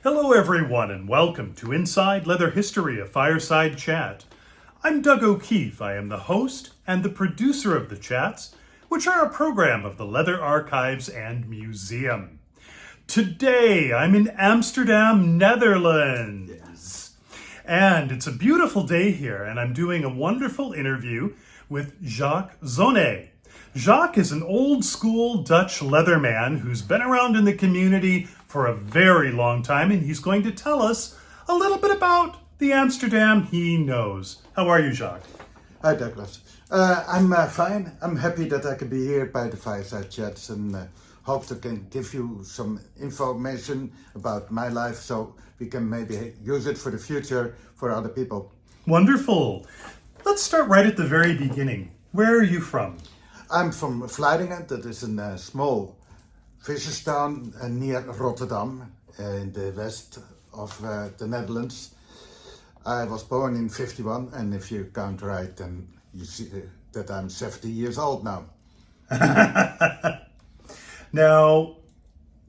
Hello everyone and welcome to Inside Leather History, a Fireside Chat. I'm Doug O'Keefe. I am the host and the producer of the chats, which are a program of the Leather Archives and Museum. Today I'm in Amsterdam, Netherlands. And it's a beautiful day here and I'm doing a wonderful interview with Jacques Zonne. Jacques is an old school Dutch leatherman who's been around in the community for a very long time, and he's going to tell us a little bit about the Amsterdam he knows. How are you, Jacques? Hi, Douglas. I'm fine. I'm happy that I can be here by the Fireside Chats and hope to can give you some information about my life so we can maybe use it for the future for other people. Wonderful. Let's start right at the very beginning. Where are you from? I'm from Vlieringen, that is a small visserstown near Rotterdam in the west of the Netherlands. I was born in 51, and if you count right, then you see that I'm 70 years old now. Now,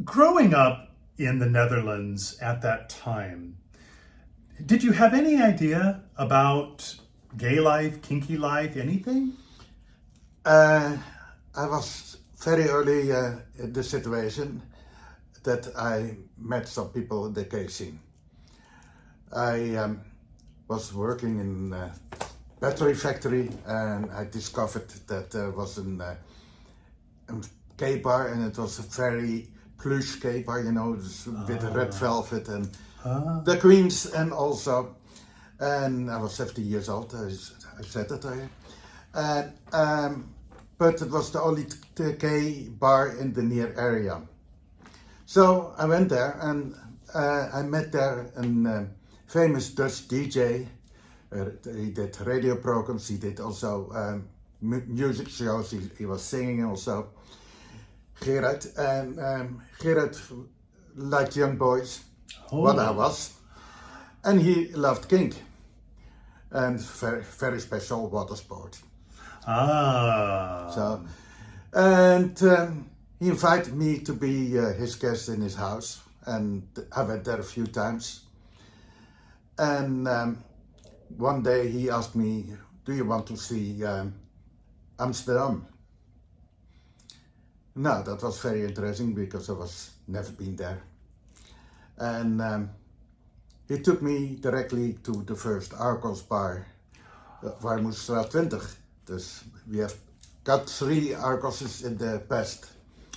growing up in the Netherlands at that time, did you have any idea about gay life, kinky life, anything? I was very early in the situation that I met some people in the gay scene. I was working in a battery factory and I discovered that there was a gay bar, and it was a very plush gay bar, you know, with red velvet and the queens and also. And I was 70 years old, I said that but it was the only gay bar in the near area. So I went there and I met there a famous Dutch DJ. He did radio programs, he did also music shows, he was singing also. Gerard, and Gerard liked young boys, what I was. And he loved kink and very, very special water sport. So, and he invited me to be his guest in his house, and I went there a few times. And one day he asked me, "Do you want to see Amsterdam?" No, that was very interesting because I was never been there. And he took me directly to the first Argos bar, Warmoestraat 20. Dus we have got 3 Argoses in the past.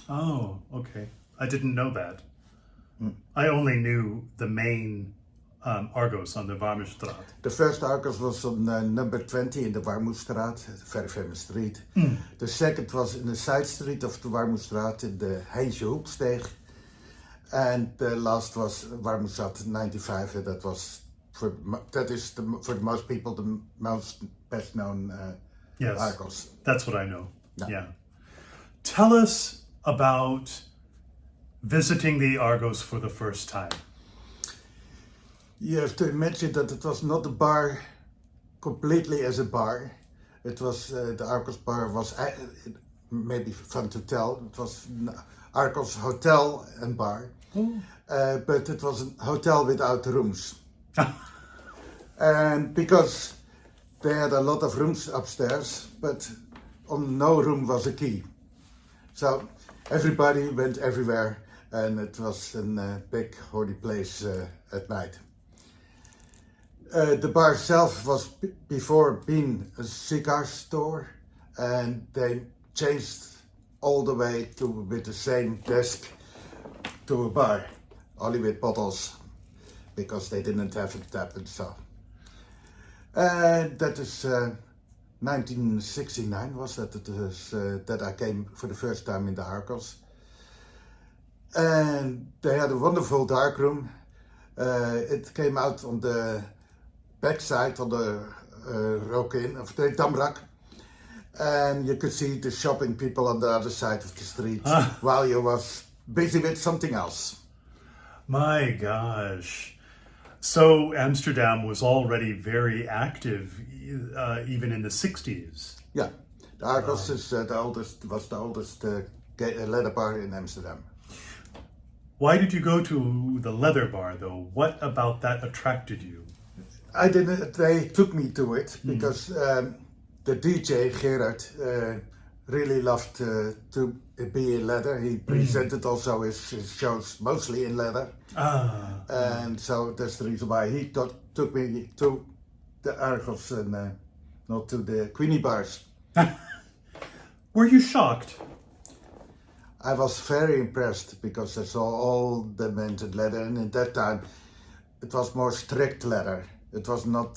Oh, okay. I didn't know that. I only knew the main Argos on the Warmoestraat. The first Argos was on number 20 in the Warmoestraat, a very famous street. The second was in the side street of the Warmoestraat in the Heintje Hoeksteeg. And the last was Warmoestraat 95, and that is for most people the most best known Yes, Argos. That's what I know. Yeah. Tell us about visiting the Argos for the first time. You have to imagine that it was not a bar completely as a bar. It was the Argos bar was maybe fun to tell. It was Argos hotel and bar, but it was a hotel without rooms. And because they had a lot of rooms upstairs, but on no room was a key. So everybody went everywhere, and it was a big holy place at night. The bar itself was before being a cigar store, and they changed all the way to with the same desk to a bar, only with bottles, because they didn't have a tap and so. That is 1969 was that it was that I came for the first time in the Argos. And they had a wonderful darkroom. It came out on the backside on the Rokin of the Damrak. And you could see the shopping people on the other side of the street while you was busy with something else. My gosh. So Amsterdam was already very active, even in the 60s. Yeah, the Argos was the oldest leather bar in Amsterdam. Why did you go to the leather bar, though? What about that attracted you? I didn't. They took me to it because the DJ Gerard really loved to be in leather. He presented also his shows mostly in leather, and so that's the reason why he took me to the Argos and not to the Queenie bars. Were you shocked? I was very impressed because I saw all the men's in leather, and at that time it was more strict leather. It was not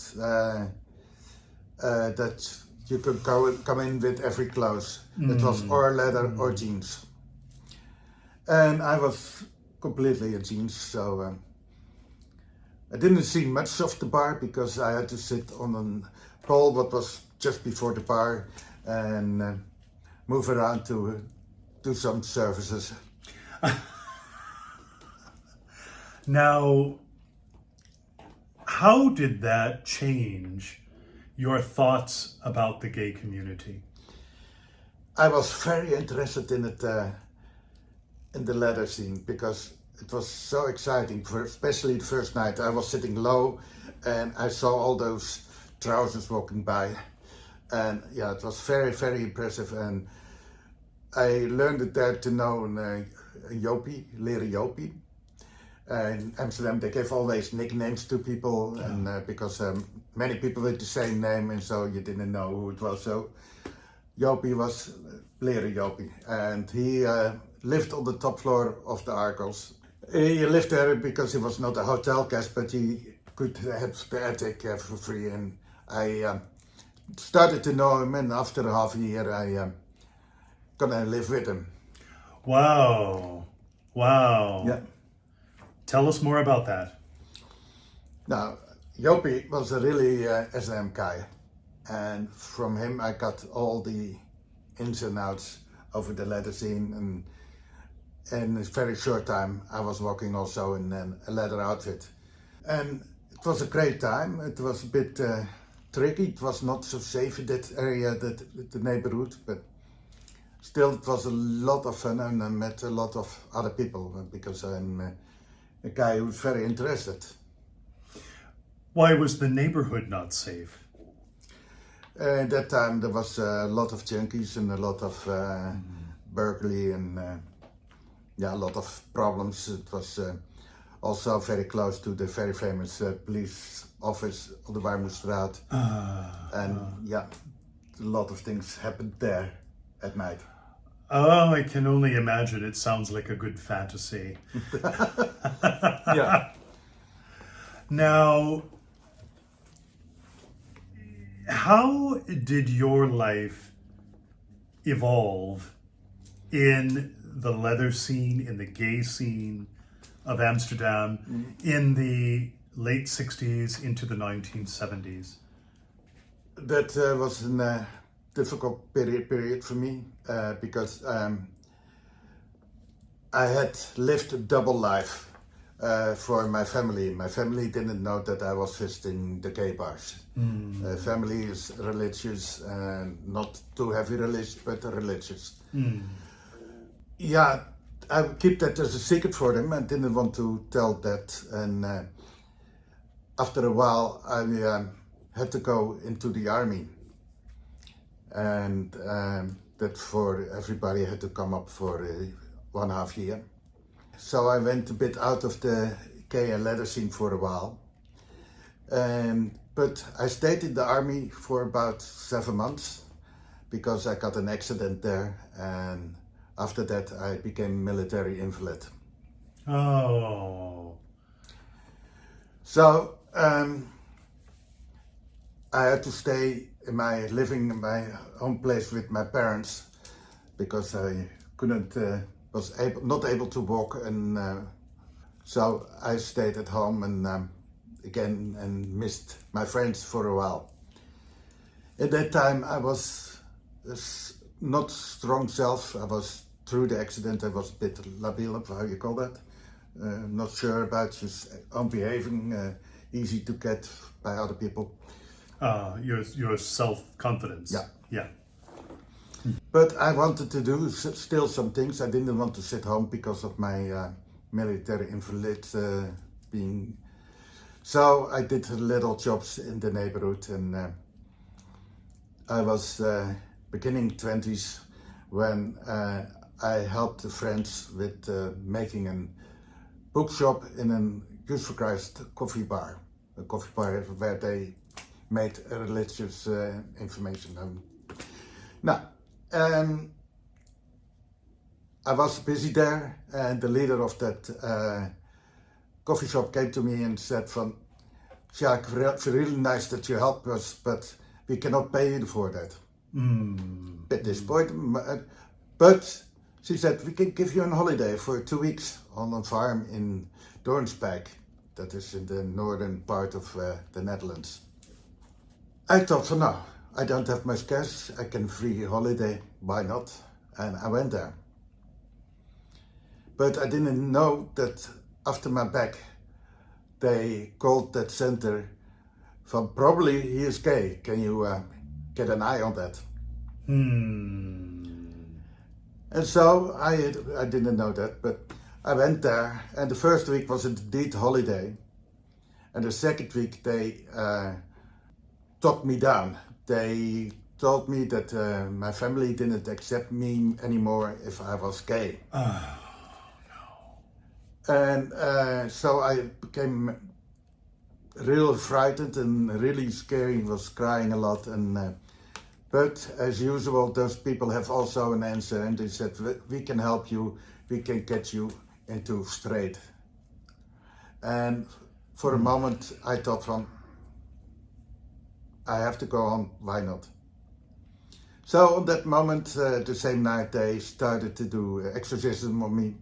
that you could come in with every clothes. It was or leather or jeans. And I was completely in jeans, so I didn't see much of the bar because I had to sit on a pole what was just before the bar and move around to do some services. Now, how did that change your thoughts about the gay community? I was very interested in it, in the leather scene, because it was so exciting. Especially the first night, I was sitting low, and I saw all those trousers walking by, and yeah, it was very, very impressive. And I learned it there to know Jopie, leren Jopie. In Amsterdam, they gave always nicknames to people, and because many people with the same name, and so you didn't know who it was. So Jopie was leren Jopie, and he lived on the top floor of the Argos. He lived there because he was not a hotel guest, but he could have the attic for free. And I started to know him, and after half a year, I gonna live with him. Wow. Wow. Yeah. Tell us more about that. Now, Jopie was a really SM guy, and from him I got all the ins and outs over the leather scene, and in a very short time I was working also in a leather outfit. And it was a great time. It was a bit tricky. It was not so safe in that area, the neighborhood, but still it was a lot of fun, and I met a lot of other people because I'm a guy who's very interested. Why was the neighborhood not safe? At that time there was a lot of junkies and a lot of burglary and a lot of problems. It was also very close to the very famous police office on the Warmoestraat. And a lot of things happened there at night. Oh, I can only imagine. It sounds like a good fantasy. Yeah. Now, how did your life evolve in the leather scene, in the gay scene of Amsterdam in the late 60s into the 1970s? That was a difficult period for me because I had lived a double life for my family. My family didn't know that I was visiting the gay bars. Family is religious, not too heavy religious, but religious. Yeah, I keep that as a secret for them. I didn't want to tell that, and after a while I had to go into the army, and that for everybody had to come up for 1.5 year. So I went a bit out of the gay and leather scene for a while, but I stayed in the army for about 7 months because I got an accident there, and after that I became military invalid. Oh. So I had to stay living in my home place with my parents because I was not able to walk, and so I stayed at home and again and missed my friends for a while. At that time I was not strong self. I was, through the accident, I was a bit labiel, how you call that? Not sure about your own behaving, easy to get by other people. Your self-confidence. Yeah. Yeah. But I wanted to do still some things. I didn't want to sit home because of my military invalid being. So I did little jobs in the neighborhood, and I was beginning 20s when I helped the friends with making a bookshop in a Use for Christ coffee bar. A coffee bar where they made religious information. Now, I was busy there, and the leader of that coffee shop came to me and said from, Jacques, it's really nice that you help us, but we cannot pay you for that. At this point, but she said, we can give you a holiday for 2 weeks on a farm in Doornsbeek, that is in the northern part of the Netherlands. I thought, no, I don't have much cash, I can free holiday, why not? And I went there. But I didn't know that after my back, they called that center from probably he is gay. Can you get an eye on that? And so I didn't know that, but I went there, and the first week was indeed holiday. And the second week they talked me down. They told me that my family didn't accept me anymore if I was gay. And so I became real frightened and really scary, was crying a lot. And but as usual, those people have also an answer, and they said, we can help you, we can get you into straight. And for a moment I thought from, I have to go on, why not? So on that moment, the same night, they started to do exorcism on me.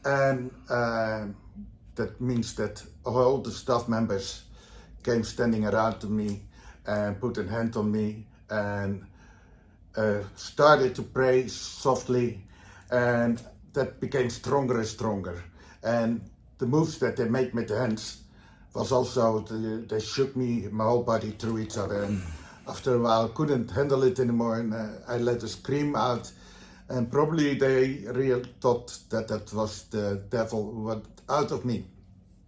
And that means that all the staff members came standing around to me and put a hand on me and started to pray softly, and that became stronger and stronger. And the moves that they made with the hands was also, they shook me, my whole body through each other, and after a while couldn't handle it anymore, and I let a scream out, and probably they really thought that that was the devil who went out of me.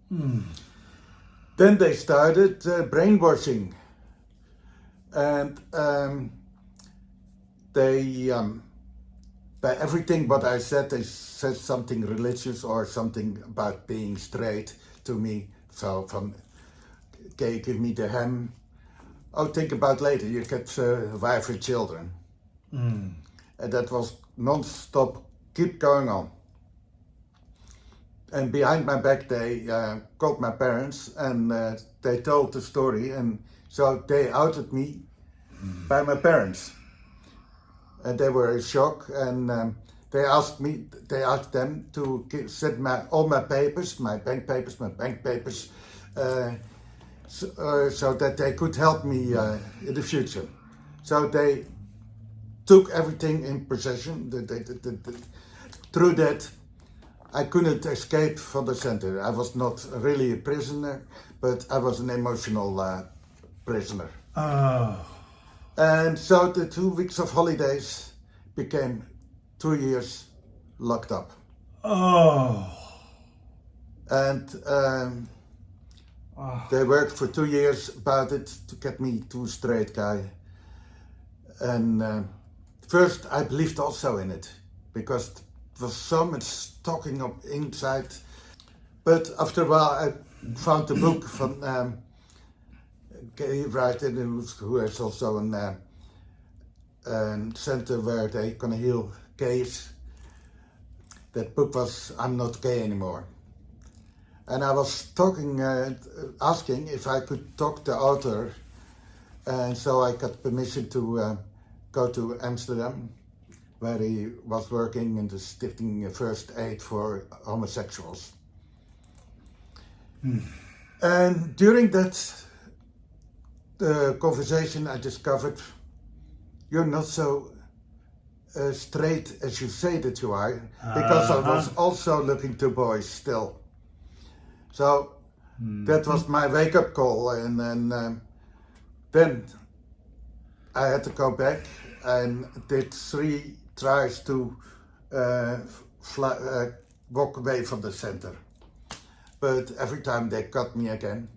Then they started brainwashing, and they by everything what I said, they said something religious or something about being straight to me. So from, okay, give me the ham. Oh, think about later, you get a wife and children. And that was non-stop, keep going on. And behind my back, they called my parents, and they told the story, and so they outed me by my parents. And they were in shock, and they asked them to send all my papers, my bank papers, so that they could help me in the future. So they took everything in possession. Through that, I couldn't escape from the center. I was not really a prisoner, but I was an emotional prisoner. And so the 2 weeks of holidays became 2 years locked up. And they worked for 2 years about it to get me to a straight guy. And first I believed also in it, because there was so much talking up inside. But after a while I found a book from a gay writer who is also a center where they can heal gays. That book was I'm Not Gay Anymore. And I was talking, asking if I could talk to the author, and so I got permission to go to Amsterdam, where he was working in the Stichting First Aid for homosexuals. And during that conversation, I discovered you're not so straight as you say that you are, because I was also looking to boys still. So that was my wake-up call, and then I had to go back and did 3 tries to walk away from the center. But every time they cut me again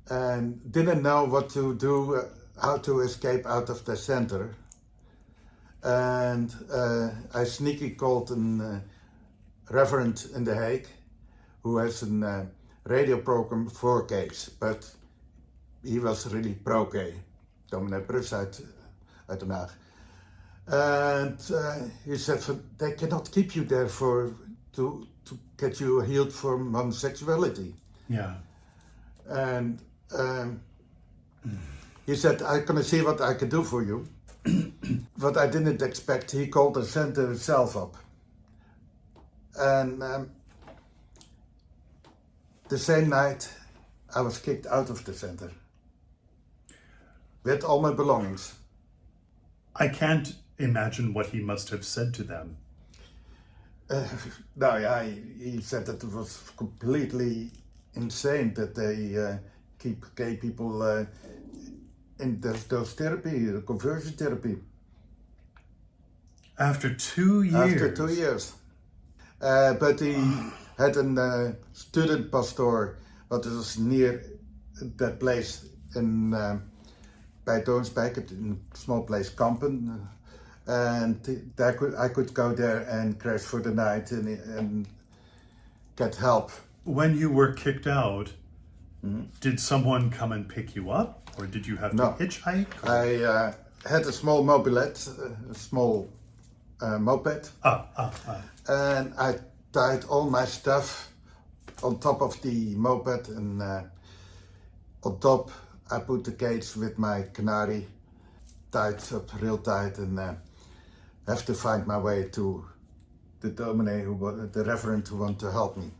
and didn't know what to do, how to escape out of the center. And I sneaky called a reverend in The Hague who has a radio program for gays, but he was really pro-gay. Dominee Brus uit Den Haag. And he said, they cannot keep you there to get you healed from homosexuality. Yeah. And he said, I'm gonna see what I can do for you. What I didn't expect, he called the center himself up. And the same night, I was kicked out of the center. With all my belongings. I can't imagine what he must have said to them. He said that it was completely insane that they keep gay people in those therapy, conversion therapy. After 2 years? After 2 years. But he had a student pastor, what was near that place in bij Doonsbeek, in a small place, Kampen. And I could go there and crash for the night and get help. When you were kicked out, did someone come and pick you up? Or did you have to hitchhike? I had a small mobilette, a small moped. And I tied all my stuff on top of the moped, and on top I put the cage with my canary tied up real tight, and have to find my way to the dominee, the reverend who wanted to help me.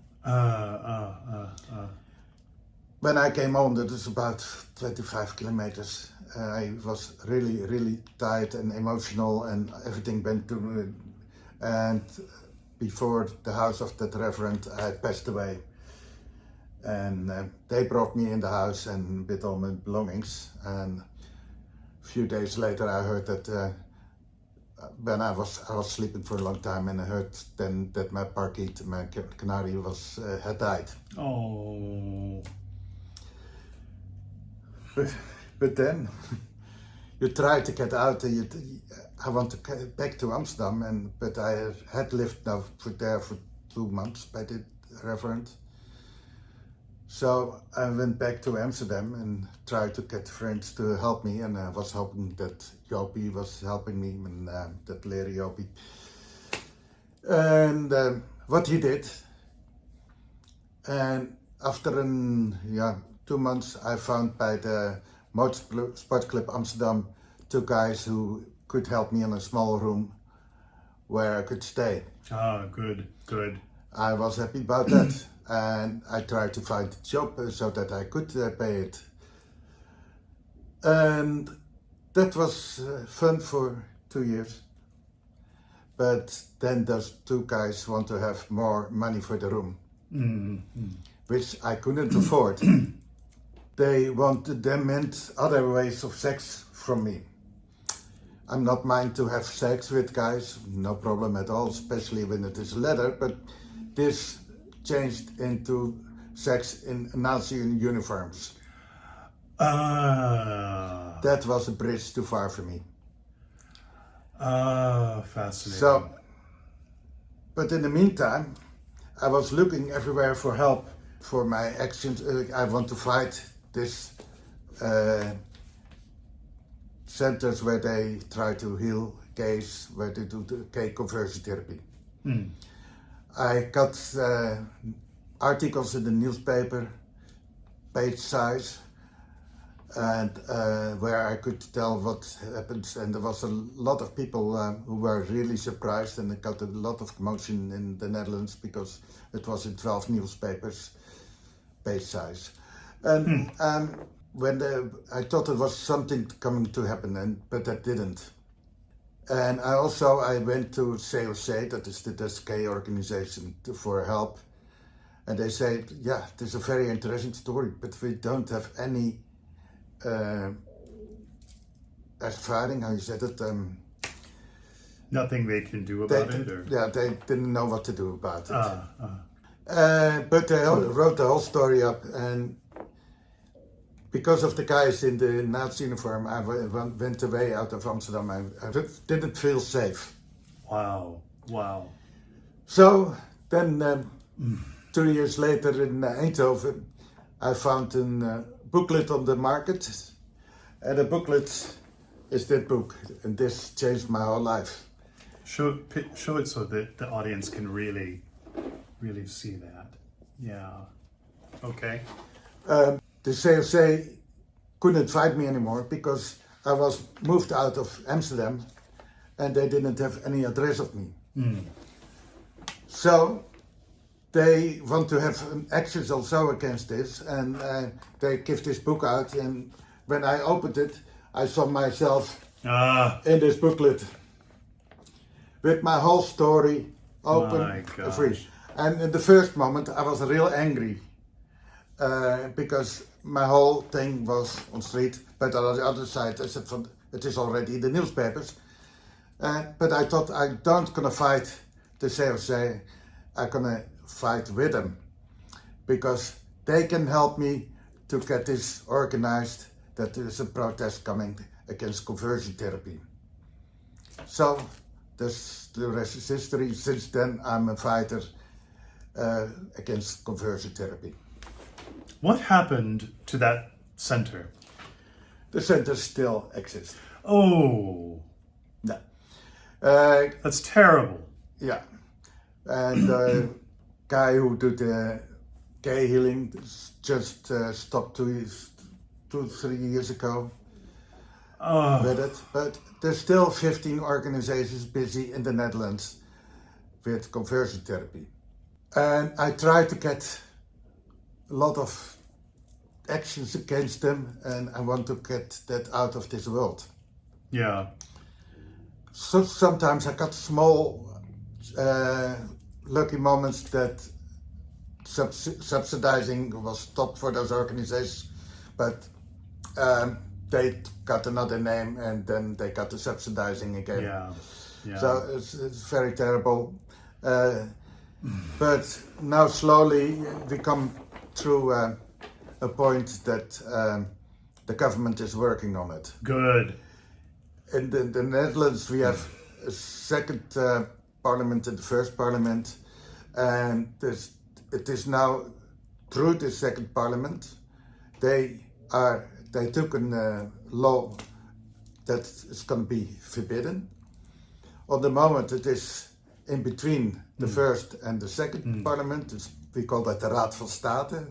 When I came home, that was about 25 kilometers. I was really, really tired and emotional, and everything went to me. And before the house of that reverend, I passed away. And they brought me in the house and with all my belongings. And a few days later, I heard that when I was sleeping for a long time, and I heard then that my parakeet, my canary, had died. Oh. But then you try to get out. I want to get back to Amsterdam, but I had lived now there for 2 months by the reverend. So I went back to Amsterdam and tried to get friends to help me, and I was hoping that Jobie was helping me, and that Larry Jobie. And what he did, and after 2 months, I found by the Motorsport Club Amsterdam 2 guys who could help me in a small room where I could stay. Ah, good. I was happy about that. And I tried to find a job so that I could pay it. And that was fun for 2 years. But then those 2 guys want to have more money for the room, which I couldn't afford. They meant other ways of sex from me. I'm not mind to have sex with guys, no problem at all, especially when it is leather, but this changed into sex in Nazi uniforms. That was a bridge too far for me. Fascinating. So, but in the meantime, I was looking everywhere for help for my actions. I want to fight this centers where they try to heal gays, where they do the gay conversion therapy. I got articles in the newspaper, page size, and where I could tell what happened. And there was a lot of people who were really surprised, and it got a lot of commotion in the Netherlands because it was in 12 newspapers, page size. And I thought it was something coming to happen, but that didn't. And I went to COC, that is the Dutch gay organization, for help. And they said, yeah, it is a very interesting story, but we don't have any ervaring, how you said it, Nothing they can do about it? Or? Yeah, they didn't know what to do about it. But they wrote the whole story up, and because of the guys in the Nazi uniform, I went away out of Amsterdam. I didn't feel safe. Wow. So then, 2 years later in Eindhoven, I found a booklet on the market, and the booklet is that book, and this changed my whole life. Show it so that the audience can really see that. Yeah. Okay. The COC couldn't find me anymore because I was moved out of Amsterdam and they didn't have any address of me. So they want to have an action also against this, and they give this book out, and when I opened it, I saw myself in this booklet with my whole story open, free. And in the first moment I was real angry because my whole thing was on street, but on the other side I said, it is already in the newspapers. But I thought, I don't gonna fight the COC, I'm gonna fight with them, because they can help me to get this organized, that there is a protest coming against conversion therapy. So the rest is history. Since then I'm a fighter against conversion therapy. What happened to that center? The center still exists. Oh. Yeah. That's terrible. Yeah. And the guy who did the gay healing just stopped 2-3 years ago with it. But there's still 15 organizations busy in the Netherlands with conversion therapy. And I try to get a lot of actions against them, and I want to get that out of this world. Yeah. So sometimes I got small lucky moments that subsidizing was stopped for those organizations, but they got another name and then they got the subsidizing again. Yeah. So it's very terrible. But now slowly we come through a point that the government is working on it. Good. In the Netherlands we have a second parliament and the first parliament, and it is now through the second parliament they took a law that is going to be forbidden. On the moment it is in between the first and the second parliament. We call that the Raad van State,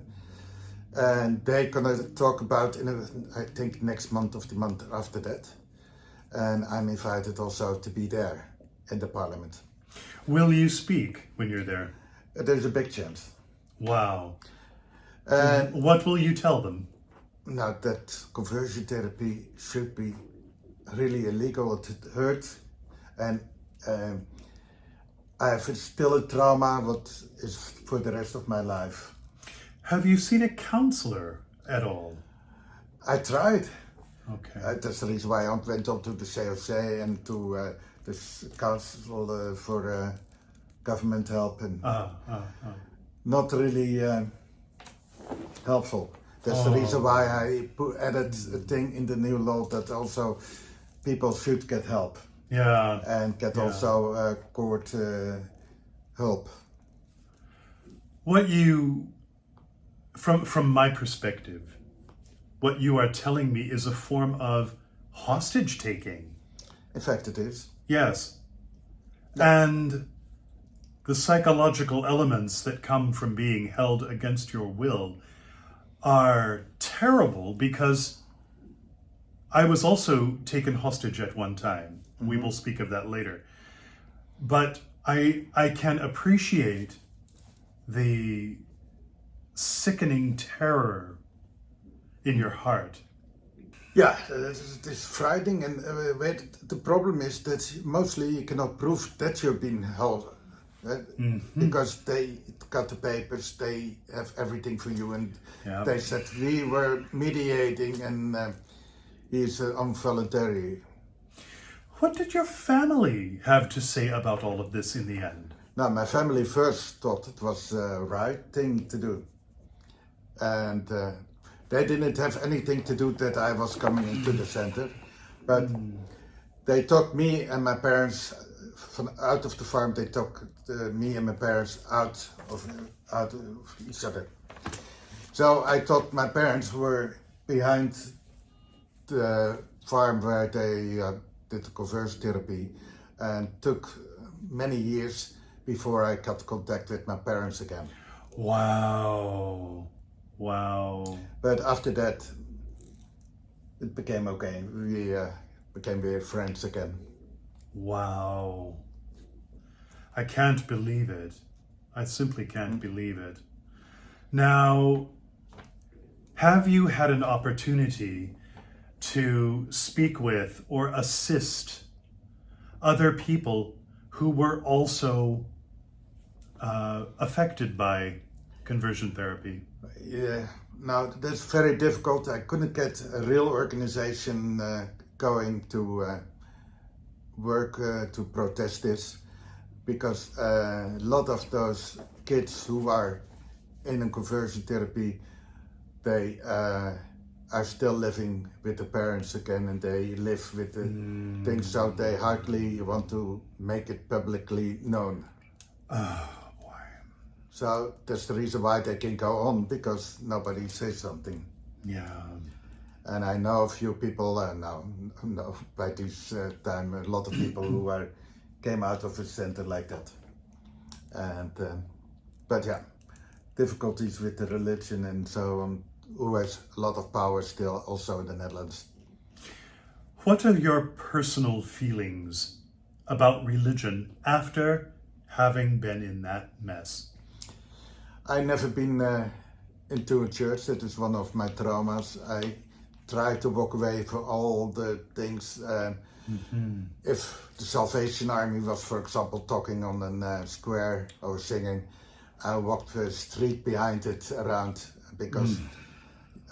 and they're going to talk about I think next month of the month after that, and I'm invited also to be there in the parliament. Will you speak when you're there? There's a big chance. Wow. And what will you tell them? now that conversion therapy should be really illegal, it hurts, and I have still a trauma what is for the rest of my life. Have you seen a counselor at all? I tried. Okay. That's the reason why I went on to the COC and to this council for government help, and not really helpful. That's the reason why I added a thing in the new law that also people should get help. Yeah. And get also court help. What you, from my perspective, what you are telling me is a form of hostage taking. In fact, it is. Yes. And the psychological elements that come from being held against your will are terrible, because I was also taken hostage at one time. Mm-hmm. We will speak of that later. But I can appreciate the sickening terror in your heart. Yeah, it's frightening, and the problem is that mostly you cannot prove that you've been held. Because they got the papers, they have everything for you, and they said we were mediating, and he's involuntary. What did your family have to say about all of this in the end? Now, my family first thought it was the right thing to do. And they didn't have anything to do that I was coming into the center. But they took me and my parents out of the farm. They took me and my parents out of each other. So I thought my parents were behind the farm where they did the conversion therapy, and took many years before I got contact with my parents again. Wow. Wow. But after that, it became okay. We became very friends again. Wow. I can't believe it. I simply can't believe it. Now, have you had an opportunity to speak with or assist other people who were also affected by conversion therapy? Yeah, now that's very difficult. I couldn't get a real organization going to work to protest this, because a lot of those kids who are in a conversion therapy, they are still living with the parents again, and they live with the things, so they hardly want to make it publicly known. Oh, boy. So that's the reason why they can go on, because nobody says something. Yeah. And I know a few people now by this time, a lot of people who came out of a center like that. And but yeah, difficulties with the religion and so on, who has a lot of power still also in the Netherlands. What are your personal feelings about religion after having been in that mess? I never been into a church. That is one of my traumas. I try to walk away from all the things. If the Salvation Army was, for example, talking on a square or singing, I walked the street behind it around, because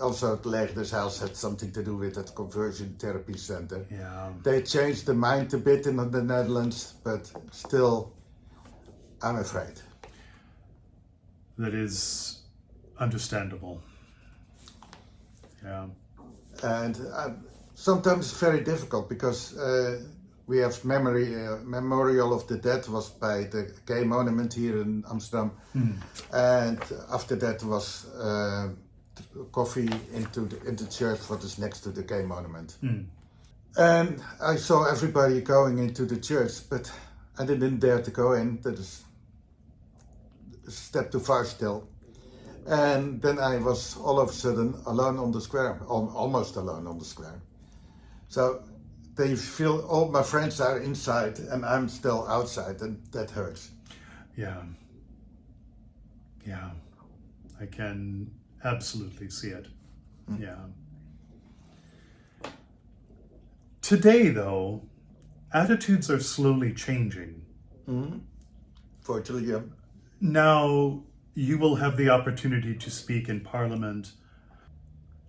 also the Leger's house had something to do with that conversion therapy center. Yeah. They changed the mind a bit in the Netherlands, but still, I'm afraid. That is understandable. Yeah. And sometimes it's very difficult, because we have memorial of the dead was by the gay monument here in Amsterdam, and after that was coffee in the church what is next to the gay monument. And I saw everybody going into the church, but I didn't dare to go in. That is a step too far still. And then I was all of a sudden alone on the square, almost alone on the square. So they feel all my friends are inside and I'm still outside, and that hurts. Yeah. Yeah. I can absolutely see it. Yeah. Today, though, attitudes are slowly changing. Fortunately, yeah. Now, you will have the opportunity to speak in Parliament.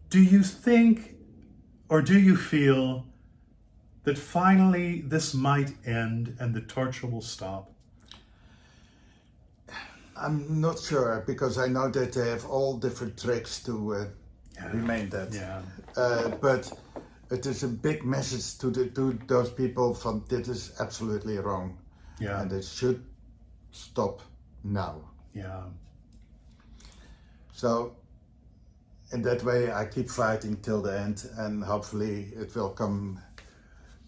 Do you think, or do you feel, that finally this might end and the torture will stop? I'm not sure, because I know that they have all different tricks to remain that. Yeah. But it is a big message to those people from this is absolutely wrong. Yeah. And it should stop now. Yeah. So in that way I keep fighting till the end, and hopefully it will come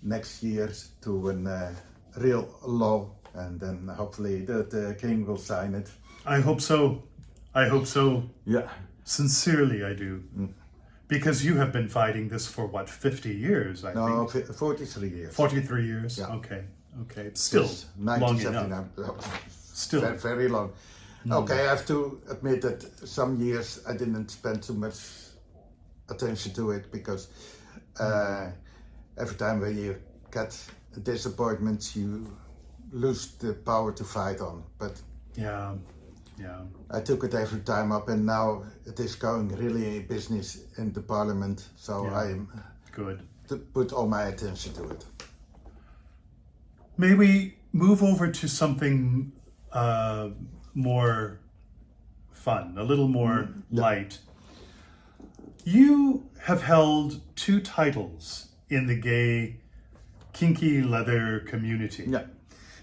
next year to a real law, and then hopefully the king will sign it. I hope so. I hope so. Yeah. Sincerely, I do. Because you have been fighting this for what, 50 years, I No, think? 43 years. 43 years? Yeah. Okay. Okay. It's still Yes, long 1979. enough. Still. Very, very long. Okay, I have to admit that some years I didn't spend too much attention to it, because every time when you get a disappointment, you lose the power to fight on. But Yeah. Yeah. I took it every time up, and now it is going really business in the parliament, so Yeah. I Good. put all my attention to it. May we move over to something more fun, a little more light? You have held 2 titles in the gay kinky leather community. Yeah.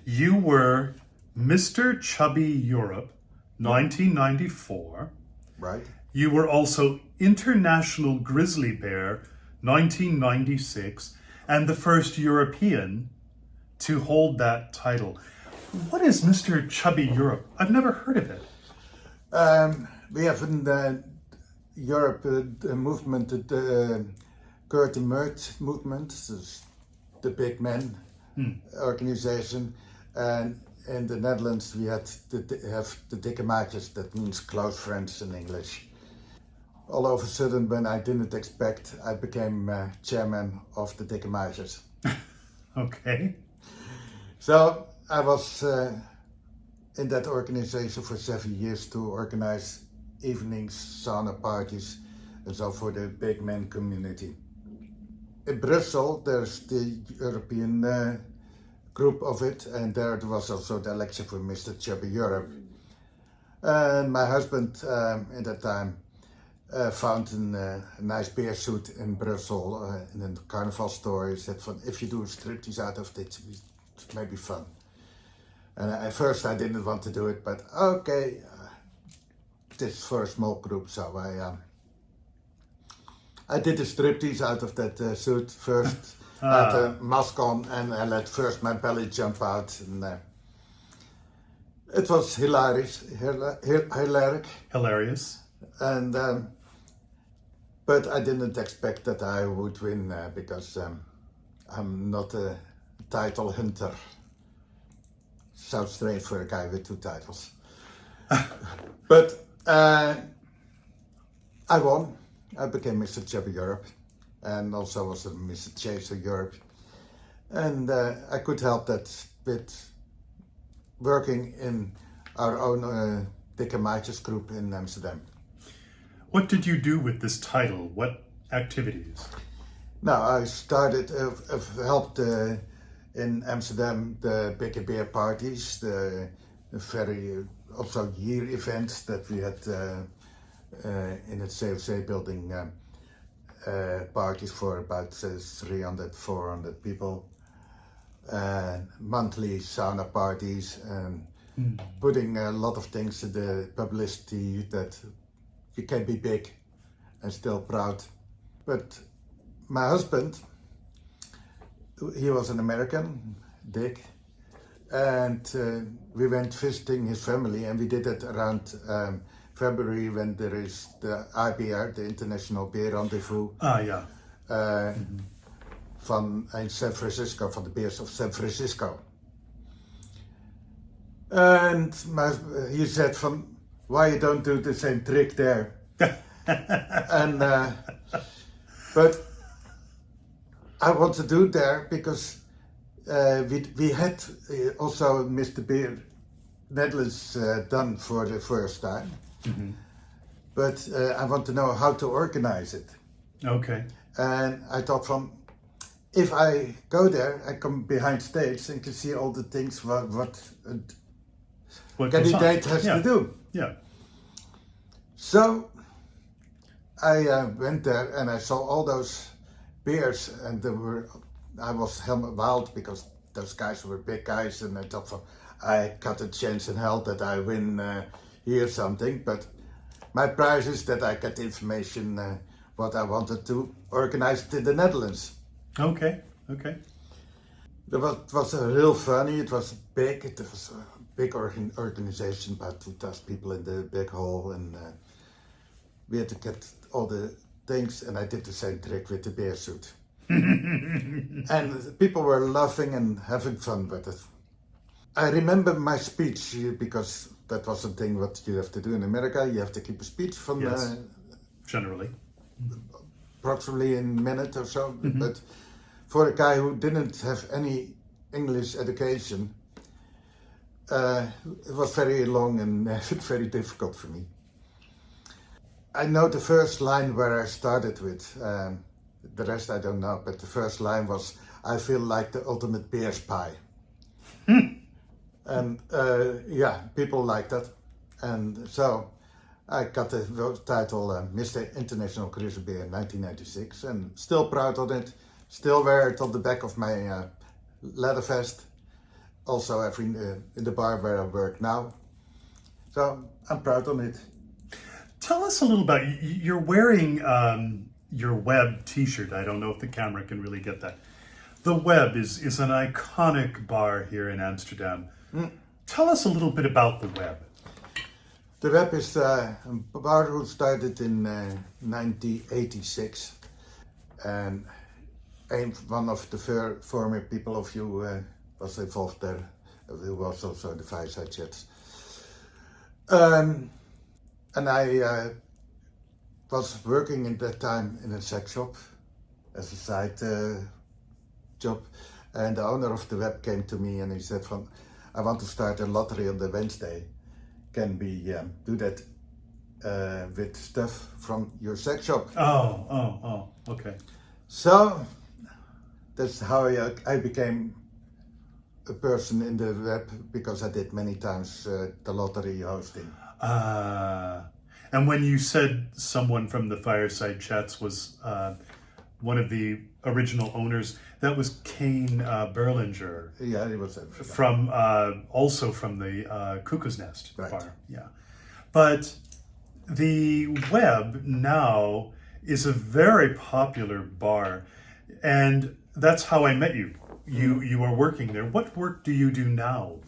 You were Mr. Chubby Europe, 1994. Right. You were also International Grizzly Bear, 1996, and the first European to hold that title. What is Mr. Chubby Europe? I've never heard of it. We have in Europe a movement, the Kurt and Mert movement, dus the big men organization, and in the Netherlands we have the dikke maatjes, that means close friends in English. All of a sudden, when I didn't expect, I became chairman of the dikke maatjes. Okay. So I was in that organization for 7 years to organize evenings, sauna parties, and so for the big men community. In Brussels, there's the European group of it, and there was also the election for Mr. Chubby Europe. And my husband, at that time, found a nice beer suit in Brussels in a carnival store. He said, if you do a striptease out of it, it may be fun. And at first I didn't want to do it, but okay, this for a small group, so I did a striptease out of that suit first. I had a mask on and I let first my belly jump out, and it was hilarious, Hilarious. and but I didn't expect that I would win because I'm not a title hunter. Sounds strange for a guy with 2 titles. But I won. I became Mr. Chubby Europe, and also was a Mr. Chaser Europe. And I could help that with working in our own Dikke Maatjes group in Amsterdam. What did you do with this title? What activities? Now I started, helped in Amsterdam the big beer parties, the very also year events that we had in the CFC building, parties for about 300, 400 people, monthly sauna parties, and putting a lot of things in the publicity that you can be big and still proud. But my husband, he was an American, Dick, and we went visiting his family, and we did it around February when there is the IBR, the International Beer Rendezvous. Yeah. Van San Francisco, van de Beers of San Francisco. And he said from, why you don't do the same trick there? And but I want to do there because we had also Mr. Beer Netherlands done for the first time. But I want to know how to organize it. Okay. And I thought from, if I go there, I come behind stage and can see all the things what candidate has to do. Yeah. So I went there and I saw all those beers, and I was helmet wild because those guys were big guys, and I thought from, I got a chance in hell that I win here something, but my prize is that I get information what I wanted to organize in the Netherlands. Okay. It was real funny. It was big. It was a big organization, about 2,000 people in the big hall, and we had to get all the things. And I did the same trick with the beer suit, and people were laughing and having fun with it. I remember my speech because that was something what you have to do in America. You have to keep a speech from generally approximately a minute or so, but for a guy who didn't have any English education, it was very long and very difficult for me. I know the first line where I started with, the rest I don't know, but the first line was, I feel like the ultimate beer's pie. And people like that. And so I got the title Mr. International Grizzly in 1996 and still proud of it. Still wear it on the back of my leather vest. Also in the bar where I work now. So I'm proud of it. Tell us a little about, you're wearing your Web t-shirt. I don't know if the camera can really get that. The Web is an iconic bar here in Amsterdam. Tell us a little bit about the Web. The Web is a bar who started in 1986. And one of the former people of you was involved there. Who was also the Fireside Chats. And I was working at that time in a sex shop as a side job. And the owner of the Web came to me and he said, I want to start a lottery on the Wednesday. Can we do that with stuff from your sex shop? Oh, okay. So that's how I became a person in the Web, because I did many times the lottery hosting. And when you said someone from the Fireside Chats was one of the original owners, that was Kane Berlinger. Yeah, he was from also from the Cuckoo's Nest right. bar. Yeah, but the Web now is a very popular bar, and that's how I met you. You are working there. What work do you do now?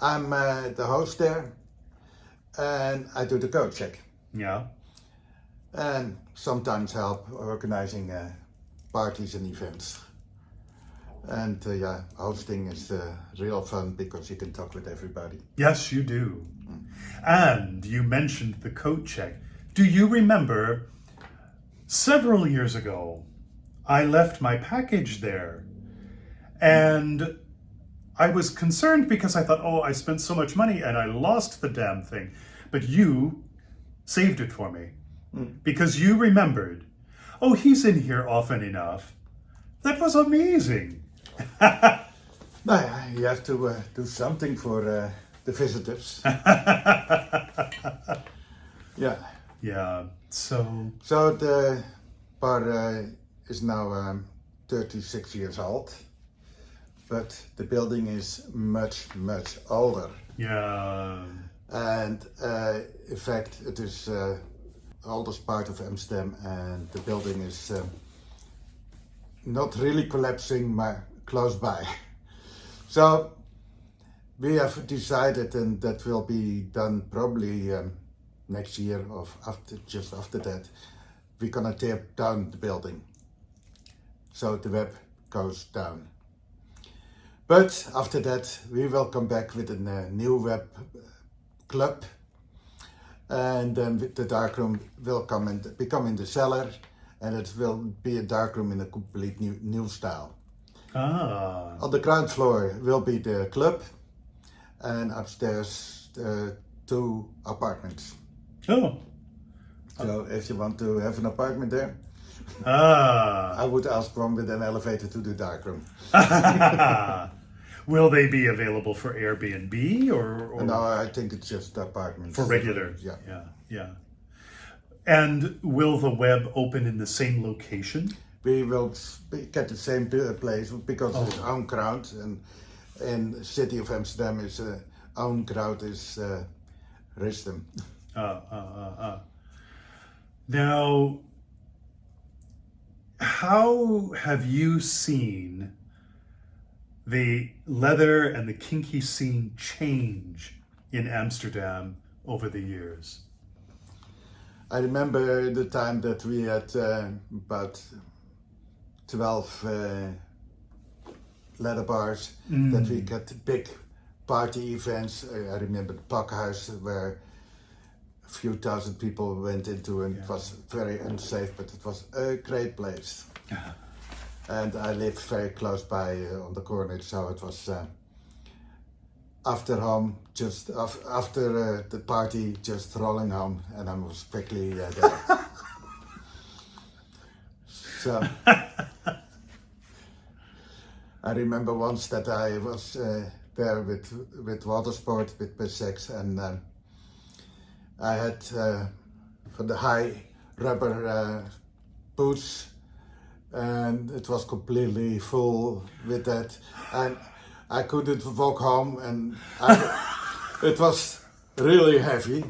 I'm the host there, and I do the code check. Yeah. And sometimes help organizing parties and events. And hosting is real fun because you can talk with everybody. Yes, you do. And you mentioned the code check. Do you remember several years ago, I left my package there and I was concerned because I thought, I spent so much money and I lost the damn thing. But you saved it for me because you remembered, he's in here often enough. That was amazing. You have to do something for the visitors. Yeah. Yeah. So the bar is now 36 years old, but the building is much, much older. Yeah. And in fact, it is the oldest part of Amsterdam, and the building is not really collapsing, but close by. So we have decided, and that will be done probably next year or just after that, we're gonna tear down the building. So the Web goes down. But after that, we will come back with a new Web club, and then the darkroom will become in the cellar, and it will be a darkroom in a complete new style. On the ground floor will be the club, and upstairs 2 apartments. Oh. So if you want to have an apartment there, I I would ask one with an elevator to the darkroom. Will they be available for Airbnb or No, I think it's just apartments. for regular? Yeah. And will the Web open in the same location? We will get the same place because it's own crowd, and in the city of Amsterdam is own crowd is Ristem. Now, how have you seen the leather and the kinky scene change in Amsterdam over the years? I remember the time that we had about 12 leather bars, that we got big party events. I remember the Pakhuis, where a few thousand people went into, and it was very unsafe, but it was a great place. And I lived very close by on the corner, so it was after home, just after the party, just rolling home, and I was quickly there. So I remember once that I was there with water sport with P6, and I had for the high rubber boots, and it was completely full with that, and I couldn't walk home, and it was really heavy.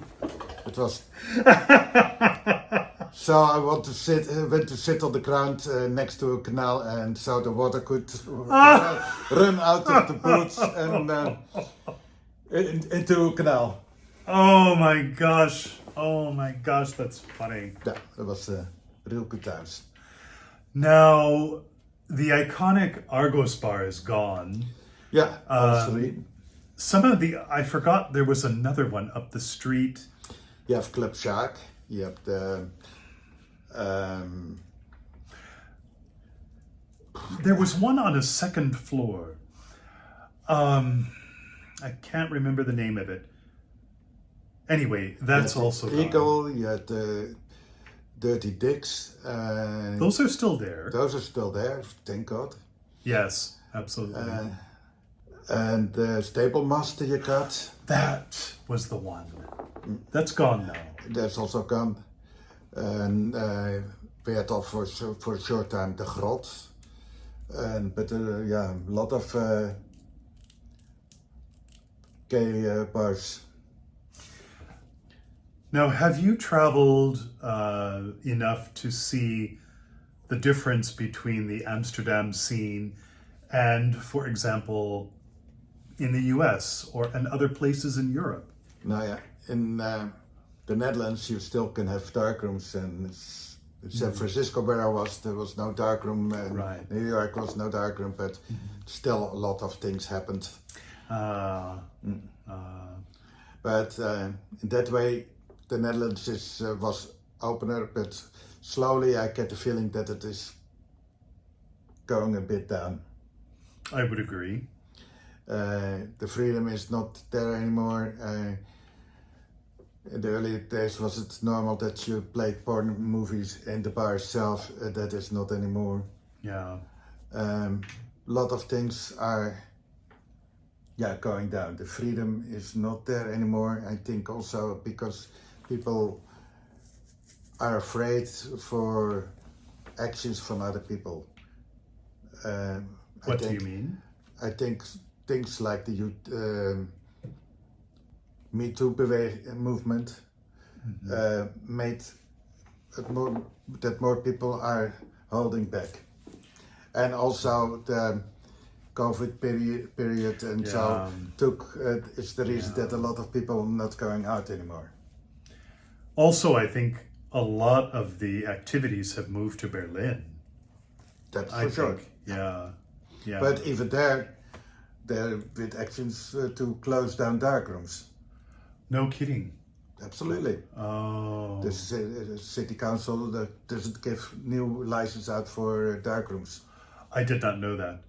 It was. So I went to sit on the ground next to a canal, and so the water could run out of the boots and into a canal. Oh my gosh, that's funny. Yeah, that was real good times. Now, the iconic Argos bar is gone. Yeah, obviously. I forgot there was another one up the street. You have Club Jacques. You have the. There was one on a second floor. I can't remember the name of it. Anyway, that's also gone. Eagle. You had the Dirty Dicks. Those are still there. Those are still there, thank God. Yes, absolutely. And the Stable Master you got. That was the one. That's gone now. That's also gone. And we had all for a short time the Grot. But yeah, a lot of gay bars. Now, have you traveled enough to see the difference between the Amsterdam scene and, for example, in the US and other places in Europe? Nou ja, in the Netherlands you still can have darkrooms, and San Francisco where I was, there was no darkroom, and Right. New York was no darkroom, but still a lot of things happened. But in that way, the Netherlands was opener, but slowly I get the feeling that it is going a bit down. I would agree. The freedom is not there anymore. In the early days was it normal that you played porn movies in the bar itself. That is not anymore. Yeah. A lot of things are going down. The freedom is not there anymore. I think also because people are afraid for actions from other people. What do you mean? I think things like the Me Too movement made it that more people are holding back. And also the COVID period and so it's the reason that a lot of people are not going out anymore. Also, I think a lot of the activities have moved to Berlin. That's for sure. Yeah. But even there with actions to close down darkrooms. No kidding. Absolutely. Oh. The city council doesn't give new license out for darkrooms. I did not know that.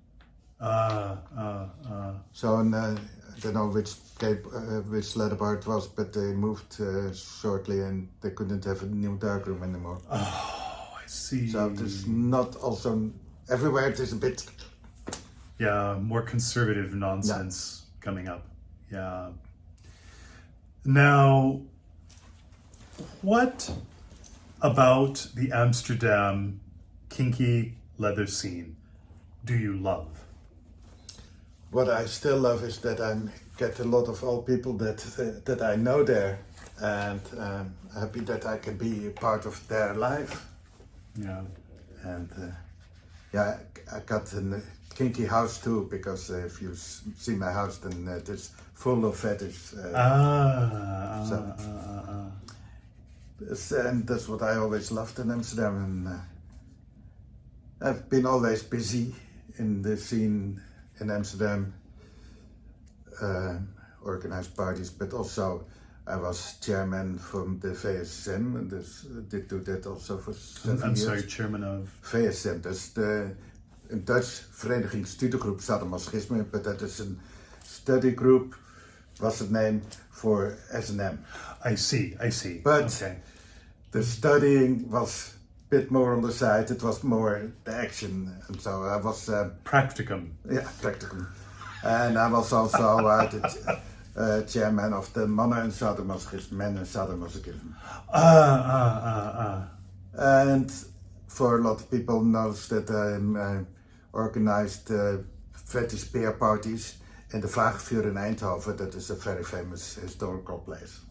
So I don't know which letter bar it was, but they moved shortly and they couldn't have a new darkroom anymore. Oh, I see. So there's not also everywhere. It is a bit. Yeah, more conservative nonsense coming up. Yeah. Now, what about the Amsterdam kinky leather scene do you love? What I still love is that I get a lot of old people that I know there, and I'm happy that I can be a part of their life. Yeah. And I got a kinky house too, because if you see my house, then it is full of fetish. And that's what I always loved in Amsterdam. And I've been always busy in the scene in Amsterdam, organized parties, but also I was chairman from the VSM, and did do that also for 7 I'm years. sorry, chairman of? VSM, that's een Dutch vereniging studiegroep sadomasochisme, but that is a study group, was the name for S&M. I see. But okay. the studying was bit more on the side. It was more the action, and so I was Practicum. practicum. And I was also the chairman of the Mannen en Sadomasochism, Men and Sadomasochism. And for a lot of people knows that I organized fetish beer parties in the Vagevuur in Eindhoven. That is a very famous historical place,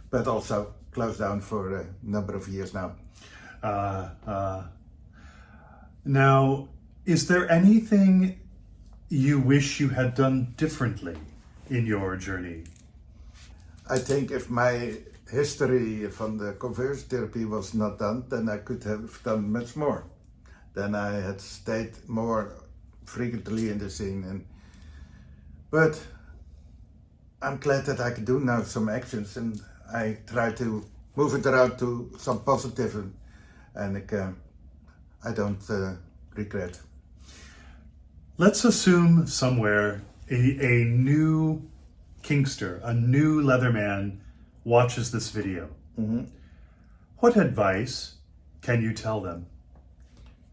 but also closed down for a number of years now. Now, is there anything you wish you had done differently in your journey? I think if my history from the conversion therapy was not done, then I could have done much more. Then I had stayed more frequently in the scene. But I'm glad that I can do now some actions, and I try to move it around to some positive, and I don't regret. Let's assume somewhere a new kinkster, a new leatherman watches this video. Mm-hmm. What advice can you tell them?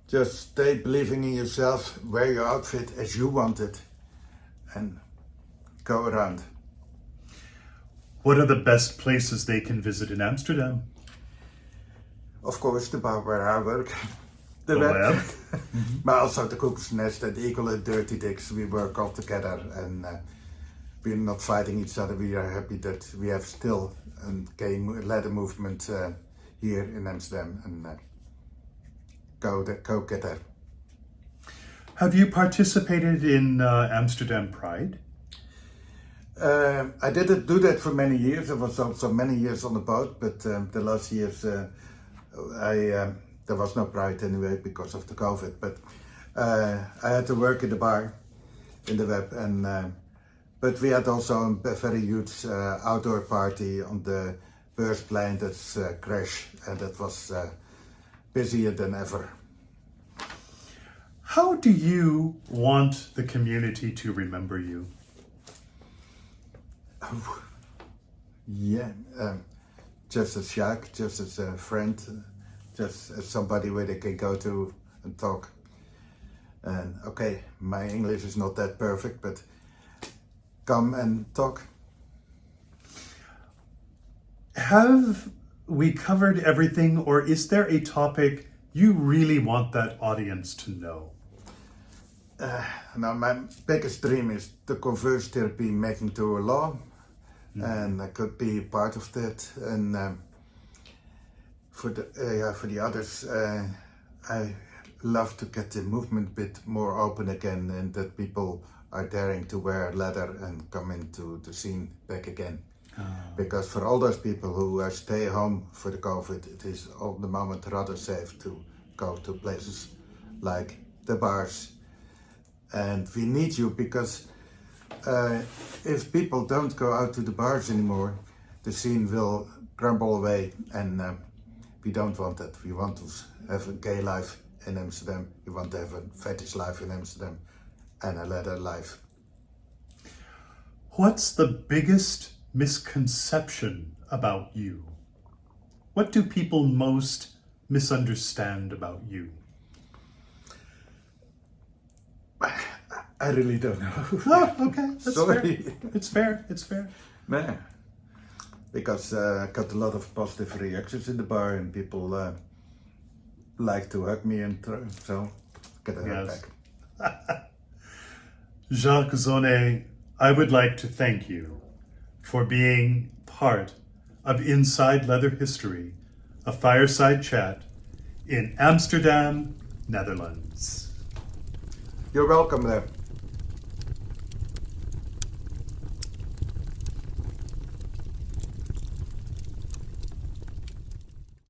Just stay believing in yourself, wear your outfit as you want it, and go around. What are the best places they can visit in Amsterdam? Of course, the bar where I work, the The web, lab. but also the Cuckoo's Nest and Eagle and Dirty Dicks. We work all together, and we're not fighting each other. We are happy that we have still a gay leather movement here in Amsterdam, and go get there. Have you participated in Amsterdam Pride? I didn't do that for many years. I was also many years on the boat, but the last years there was no Pride anyway because of the COVID. But I had to work in the bar, in the web, and but we had also a very huge outdoor party on the Beursplein that's Crash, and that was busier than ever. How do you want the community to remember you? Oh, yeah, just as Jacques, just as a friend, just as somebody where they can go to and talk. And okay, my English is not that perfect, but come and talk. Have we covered everything, or is there a topic you really want that audience to know? Now, my biggest dream is the conversion therapy making to a law, and I could be part of that. And for the others, I love to get the movement a bit more open again, and that people are daring to wear leather and come into the scene back again. Because for all those people who stay home for the COVID, it is at the moment rather safe to go to places like the bars. And we need you, because if people don't go out to the bars anymore, the scene will crumble away, and we don't want that. We want to have a gay life in Amsterdam. We want to have a fetish life in Amsterdam and a leather life. What's the biggest misconception about you? What do people most misunderstand about you? I really don't know. Oh, okay, that's Sorry. fair. It's fair, it's fair. Nah. Because I got a lot of positive reactions in the bar, and people like to hug me, and so get a hug back. Jacques Zonne, I would like to thank you for being part of Inside Leather History, a fireside chat in Amsterdam, Netherlands. You're welcome there.